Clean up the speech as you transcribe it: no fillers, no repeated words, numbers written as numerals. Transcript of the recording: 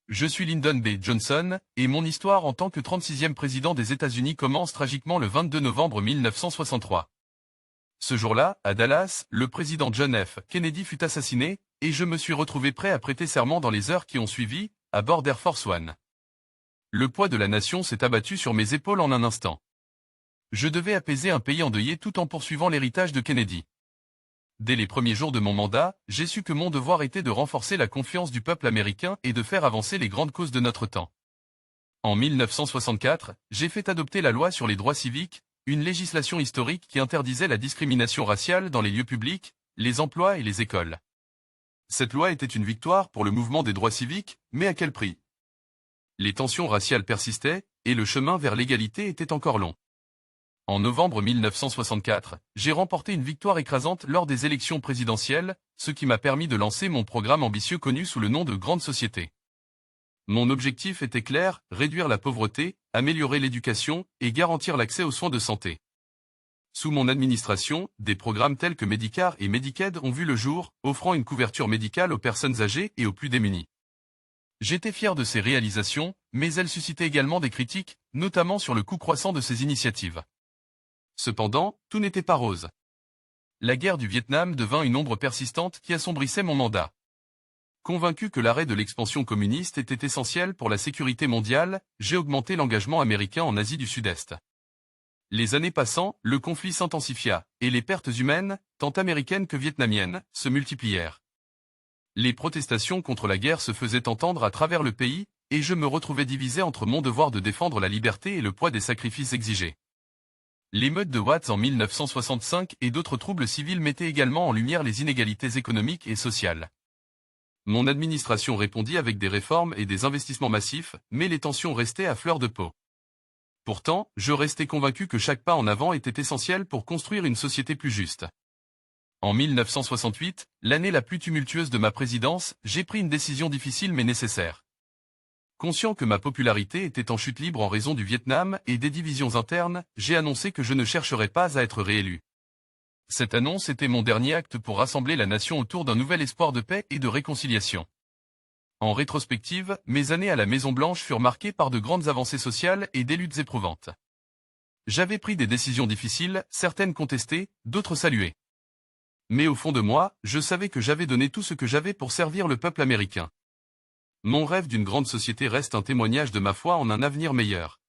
Je suis Lyndon B. Johnson, et mon histoire en tant que 36e président des États-Unis commence tragiquement le 22 novembre 1963. Ce jour-là, à Dallas, le président John F. Kennedy fut assassiné, et je me suis retrouvé prêt à prêter serment dans les heures qui ont suivi, à bord d'Air Force One. Le poids de la nation s'est abattu sur mes épaules en un instant. Je devais apaiser un pays endeuillé tout en poursuivant l'héritage de Kennedy. Dès les premiers jours de mon mandat, j'ai su que mon devoir était de renforcer la confiance du peuple américain et de faire avancer les grandes causes de notre temps. En 1964, j'ai fait adopter la loi sur les droits civiques, une législation historique qui interdisait la discrimination raciale dans les lieux publics, les emplois et les écoles. Cette loi était une victoire pour le mouvement des droits civiques, mais à quel prix? Les tensions raciales persistaient, et le chemin vers l'égalité était encore long. En novembre 1964, j'ai remporté une victoire écrasante lors des élections présidentielles, ce qui m'a permis de lancer mon programme ambitieux connu sous le nom de Grande Société. Mon objectif était clair, réduire la pauvreté, améliorer l'éducation et garantir l'accès aux soins de santé. Sous mon administration, des programmes tels que Medicare et Medicaid ont vu le jour, offrant une couverture médicale aux personnes âgées et aux plus démunies. J'étais fier de ces réalisations, mais elles suscitaient également des critiques, notamment sur le coût croissant de ces initiatives. Cependant, tout n'était pas rose. La guerre du Vietnam devint une ombre persistante qui assombrissait mon mandat. Convaincu que l'arrêt de l'expansion communiste était essentiel pour la sécurité mondiale, j'ai augmenté l'engagement américain en Asie du Sud-Est. Les années passant, le conflit s'intensifia, et les pertes humaines, tant américaines que vietnamiennes, se multiplièrent. Les protestations contre la guerre se faisaient entendre à travers le pays, et je me retrouvais divisé entre mon devoir de défendre la liberté et le poids des sacrifices exigés. L'émeute de Watts en 1965 et d'autres troubles civils mettaient également en lumière les inégalités économiques et sociales. Mon administration répondit avec des réformes et des investissements massifs, mais les tensions restaient à fleur de peau. Pourtant, je restais convaincu que chaque pas en avant était essentiel pour construire une société plus juste. En 1968, l'année la plus tumultueuse de ma présidence, j'ai pris une décision difficile mais nécessaire. Conscient que ma popularité était en chute libre en raison du Vietnam et des divisions internes, j'ai annoncé que je ne chercherais pas à être réélu. Cette annonce était mon dernier acte pour rassembler la nation autour d'un nouvel espoir de paix et de réconciliation. En rétrospective, mes années à la Maison-Blanche furent marquées par de grandes avancées sociales et des luttes éprouvantes. J'avais pris des décisions difficiles, certaines contestées, d'autres saluées. Mais au fond de moi, je savais que j'avais donné tout ce que j'avais pour servir le peuple américain. Mon rêve d'une grande société reste un témoignage de ma foi en un avenir meilleur.